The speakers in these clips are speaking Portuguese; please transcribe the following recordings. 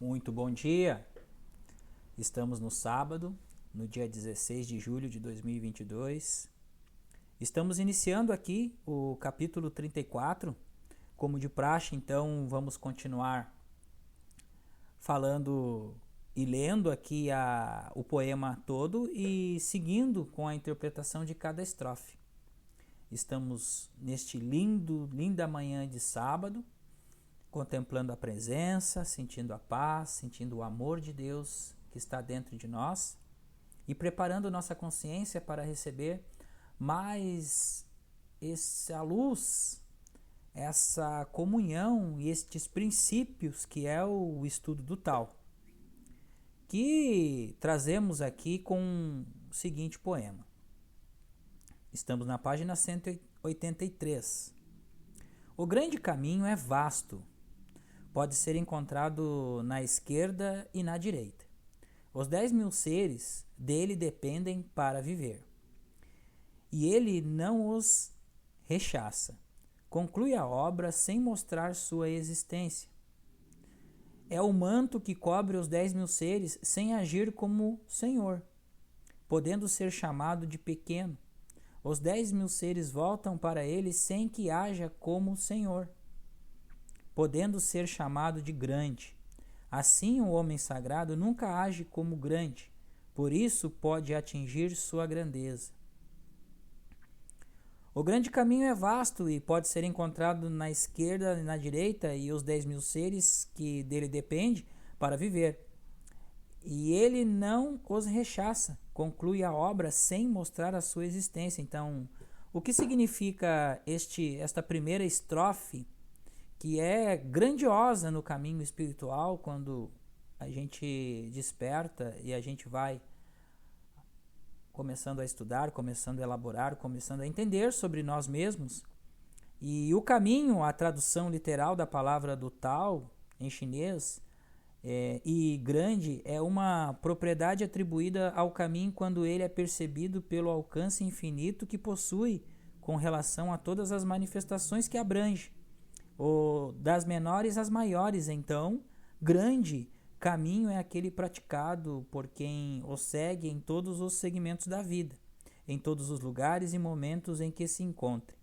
Muito bom dia! Estamos no sábado, no dia 16 de julho de 2022. Estamos iniciando aqui o capítulo 34. Como de praxe, então, vamos continuar falando e lendo aqui o poema todo e seguindo com a interpretação de cada estrofe. Estamos neste linda manhã de sábado, contemplando a presença, sentindo a paz, sentindo o amor de Deus que está dentro de nós e preparando nossa consciência para receber mais essa luz, essa comunhão e estes princípios que é o estudo do Tao, que trazemos aqui com o seguinte poema. Estamos na página 183. O grande caminho é vasto. Pode ser encontrado na esquerda e na direita. Os 10.000 seres dele dependem para viver. E ele não os rechaça. Conclui a obra sem mostrar sua existência. É o manto que cobre os 10.000 seres sem agir como Senhor, podendo ser chamado de pequeno. Os 10.000 seres voltam para ele sem que haja como Senhor, podendo ser chamado de grande. Assim, o homem sagrado nunca age como grande, por isso pode atingir sua grandeza. O grande caminho é vasto e pode ser encontrado na esquerda e na direita e os 10.000 seres que dele dependem para viver. E ele não os rechaça, conclui a obra sem mostrar a sua existência. Então, o que significa esta primeira estrofe, que é grandiosa no caminho espiritual, quando a gente desperta e a gente vai começando a estudar, começando a elaborar, começando a entender sobre nós mesmos. E o caminho, a tradução literal da palavra do Tao, em chinês, e grande, é uma propriedade atribuída ao caminho quando ele é percebido pelo alcance infinito que possui com relação a todas as manifestações que abrange. Das menores às maiores, então, grande caminho é aquele praticado por quem o segue em todos os segmentos da vida, em todos os lugares e momentos em que se encontre.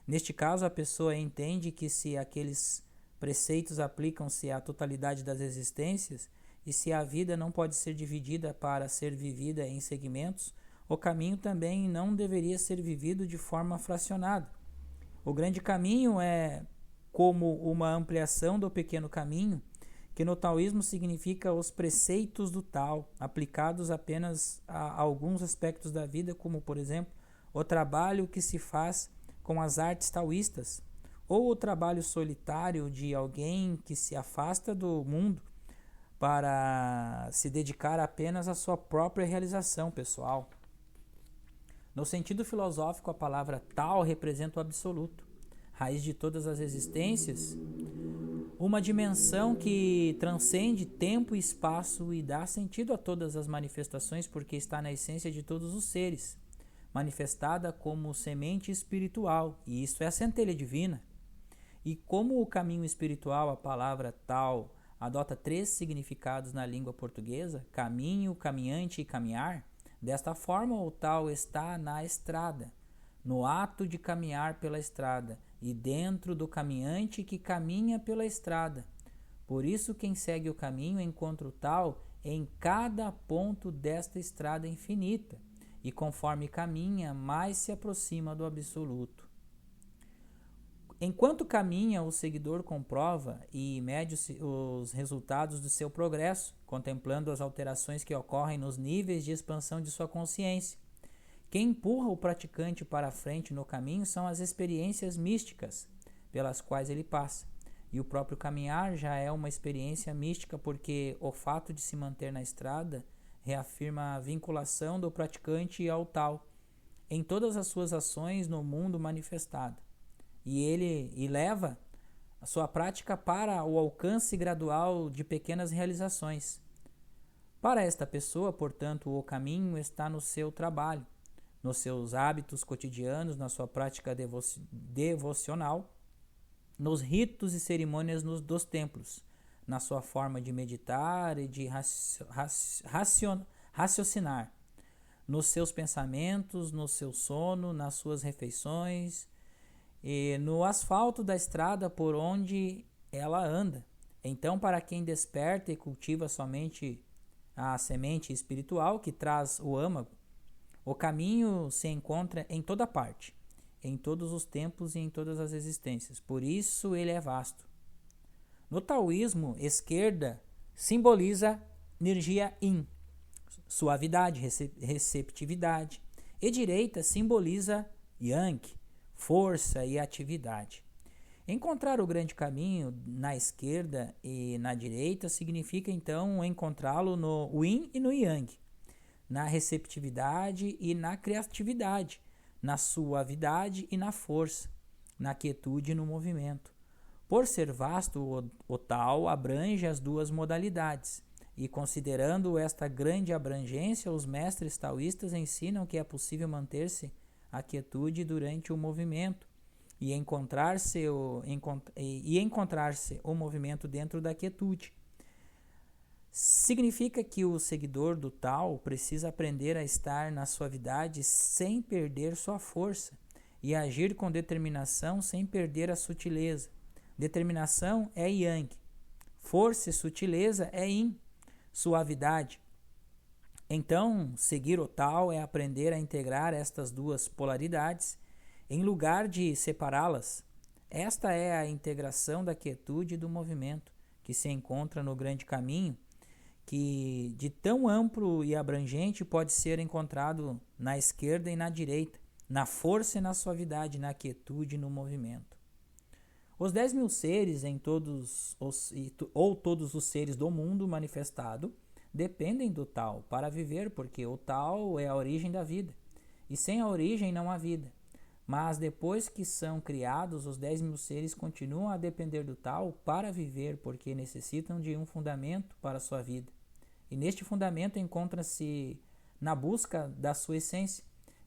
Neste caso, a pessoa entende que se aqueles preceitos aplicam-se à totalidade das existências e se a vida não pode ser dividida para ser vivida em segmentos, o caminho também não deveria ser vivido de forma fracionada. O grande caminho é como uma ampliação do pequeno caminho, que no taoísmo significa os preceitos do Tao, aplicados apenas a alguns aspectos da vida, como, por exemplo, o trabalho que se faz com as artes taoístas, ou o trabalho solitário de alguém que se afasta do mundo para se dedicar apenas à sua própria realização pessoal. No sentido filosófico, a palavra Tao representa o absoluto, raiz de todas as existências, uma dimensão que transcende tempo e espaço e dá sentido a todas as manifestações porque está na essência de todos os seres, manifestada como semente espiritual, e isto é a centelha divina. E como o caminho espiritual, a palavra Tao, adota 3 significados na língua portuguesa, caminho, caminhante e caminhar, desta forma o Tao está na estrada, no ato de caminhar pela estrada, e dentro do caminhante que caminha pela estrada. Por isso quem segue o caminho encontra o Tao em cada ponto desta estrada infinita, e conforme caminha, mais se aproxima do absoluto. Enquanto caminha, o seguidor comprova e mede os resultados do seu progresso, contemplando as alterações que ocorrem nos níveis de expansão de sua consciência. Quem empurra o praticante para a frente no caminho são as experiências místicas pelas quais ele passa. E o próprio caminhar já é uma experiência mística porque o fato de se manter na estrada reafirma a vinculação do praticante ao Tao em todas as suas ações no mundo manifestado. E ele leva a sua prática para o alcance gradual de pequenas realizações. Para esta pessoa, portanto, o caminho está no seu trabalho, nos seus hábitos cotidianos, na sua prática devocional, nos ritos e cerimônias dos templos, na sua forma de meditar e de raciocinar, nos seus pensamentos, no seu sono, nas suas refeições e no asfalto da estrada por onde ela anda. Então, para quem desperta e cultiva somente a semente espiritual que traz o âmago, o caminho se encontra em toda parte, em todos os tempos e em todas as existências. Por isso ele é vasto. No taoísmo, esquerda simboliza energia yin, suavidade, receptividade, e direita simboliza yang, força e atividade. Encontrar o grande caminho na esquerda e na direita significa então encontrá-lo no yin e no yang, na receptividade e na criatividade, na suavidade e na força, na quietude e no movimento. Por ser vasto, o Tao abrange as duas modalidades, e considerando esta grande abrangência, os mestres taoístas ensinam que é possível manter-se a quietude durante o movimento e encontrar-se o movimento dentro da quietude. Significa que o seguidor do Tao precisa aprender a estar na suavidade sem perder sua força e agir com determinação sem perder a sutileza. Determinação é Yang, força e sutileza é Yin, suavidade. Então, seguir o Tao é aprender a integrar estas duas polaridades em lugar de separá-las. Esta é a integração da quietude e do movimento que se encontra no grande caminho, que de tão amplo e abrangente pode ser encontrado na esquerda e na direita, na força e na suavidade, na quietude e no movimento. Os 10.000 seres todos os seres do mundo manifestado dependem do Tao para viver, porque o Tao é a origem da vida, e sem a origem não há vida. Mas depois que são criados, os 10.000 seres continuam a depender do Tao para viver, porque necessitam de um fundamento para a sua vida. E neste fundamento encontra-se na busca da sua essência,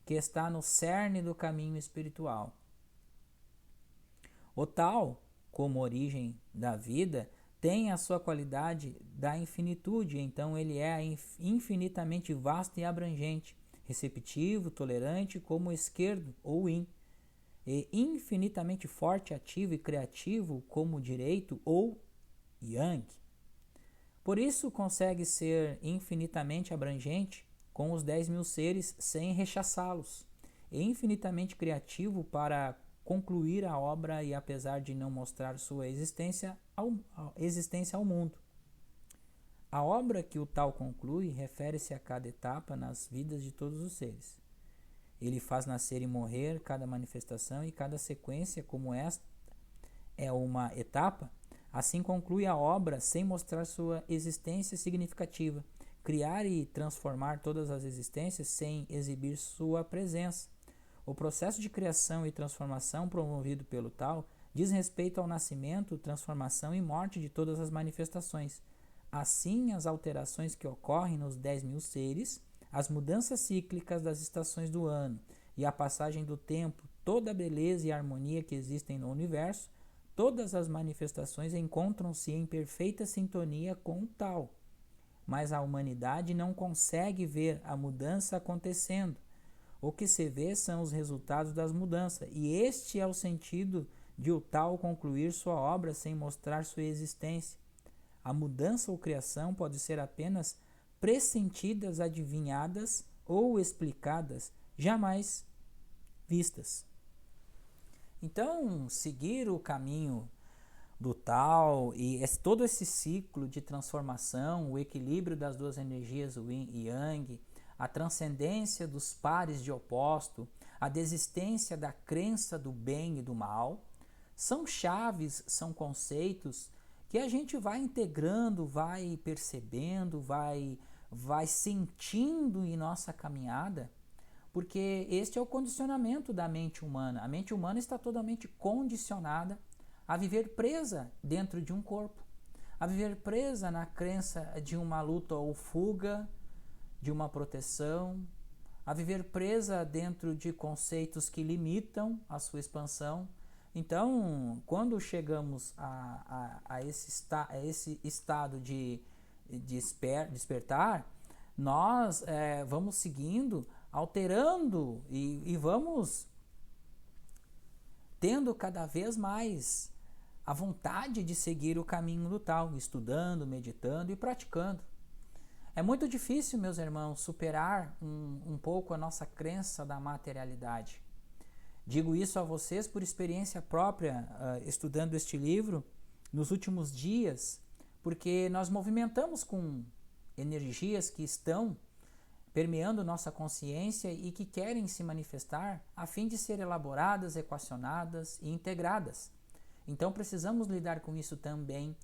que está no cerne do caminho espiritual. O Tao, como origem da vida, tem a sua qualidade da infinitude, então ele é infinitamente vasto e abrangente, receptivo, tolerante, como o esquerdo ou yin, e infinitamente forte, ativo e criativo, como o direito ou yang. Por isso consegue ser infinitamente abrangente com os 10.000 seres sem rechaçá-los, e infinitamente criativo para concluir a obra e apesar de não mostrar sua existência ao mundo. A obra que o Tao conclui refere-se a cada etapa nas vidas de todos os seres. Ele faz nascer e morrer cada manifestação e cada sequência, como esta é uma etapa, assim conclui a obra sem mostrar sua existência significativa, criar e transformar todas as existências sem exibir sua presença. O processo de criação e transformação promovido pelo Tao diz respeito ao nascimento, transformação e morte de todas as manifestações. Assim, as alterações que ocorrem nos 10.000 seres, as mudanças cíclicas das estações do ano e a passagem do tempo, toda a beleza e harmonia que existem no universo, todas as manifestações encontram-se em perfeita sintonia com o Tao. Mas a humanidade não consegue ver a mudança acontecendo. O que se vê são os resultados das mudanças, e este é o sentido de o Tao concluir sua obra sem mostrar sua existência. A mudança ou criação pode ser apenas pressentidas, adivinhadas ou explicadas, jamais vistas. Então, seguir o caminho do Tao e todo esse ciclo de transformação, o equilíbrio das duas energias, o Yin e Yang, a transcendência dos pares de oposto, a desistência da crença do bem e do mal, são chaves, são conceitos que a gente vai integrando, vai percebendo, vai sentindo em nossa caminhada, porque este é o condicionamento da mente humana. A mente humana está totalmente condicionada a viver presa dentro de um corpo, a viver presa na crença de uma luta ou fuga, de uma proteção, a viver presa dentro de conceitos que limitam a sua expansão, Então, quando chegamos a esse estado de despertar, nós vamos seguindo, alterando e vamos tendo cada vez mais a vontade de seguir o caminho do tal, estudando, meditando e praticando. É muito difícil, meus irmãos, superar um pouco a nossa crença da materialidade. Digo isso a vocês por experiência própria, estudando este livro nos últimos dias, porque nós movimentamos com energias que estão permeando nossa consciência e que querem se manifestar a fim de ser elaboradas, equacionadas e integradas. Então precisamos lidar com isso também,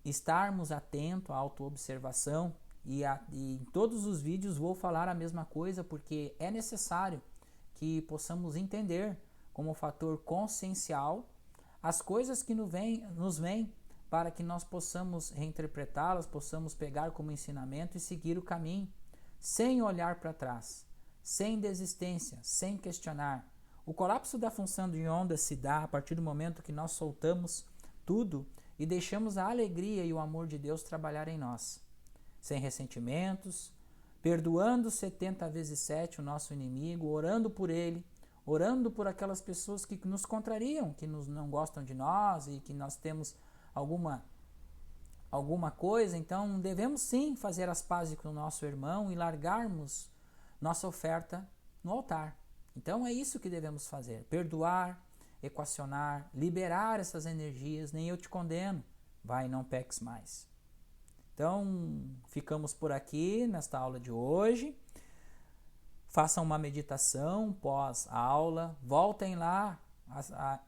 estarmos atentos à autoobservação e em todos os vídeos vou falar a mesma coisa, porque é necessário que possamos entender como fator consciencial as coisas que nos vêm para que nós possamos reinterpretá-las, possamos pegar como ensinamento e seguir o caminho, sem olhar para trás, sem desistência, sem questionar. O colapso da função de onda se dá a partir do momento que nós soltamos tudo e deixamos a alegria e o amor de Deus trabalhar em nós, sem ressentimentos, perdoando 70 vezes 7 o nosso inimigo, orando por ele, orando por aquelas pessoas que nos contrariam, que não gostam de nós e que nós temos alguma coisa. Então devemos sim fazer as pazes com o nosso irmão e largarmos nossa oferta no altar. Então é isso que devemos fazer, perdoar, equacionar, liberar essas energias. Nem eu te condeno, vai, não peques mais. Então ficamos por aqui nesta aula de hoje. Façam uma meditação pós a aula, voltem lá,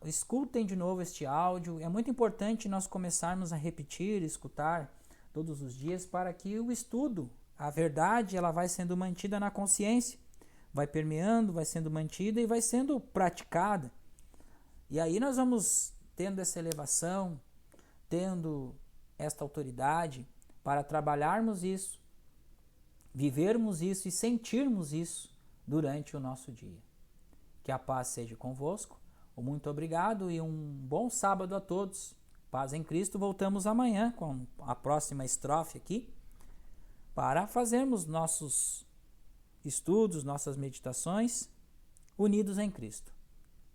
escutem de novo este áudio. É muito importante nós começarmos a repetir, escutar todos os dias, para que o estudo, a verdade, ela vai sendo mantida na consciência, vai permeando, vai sendo mantida e vai sendo praticada. E aí nós vamos tendo essa elevação, tendo esta autoridade para trabalharmos isso, vivermos isso e sentirmos isso durante o nosso dia. Que a paz seja convosco. Muito obrigado e um bom sábado a todos. Paz em Cristo. Voltamos amanhã com a próxima estrofe aqui para fazermos nossos estudos, nossas meditações unidos em Cristo.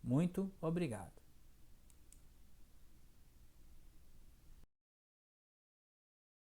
Muito obrigado.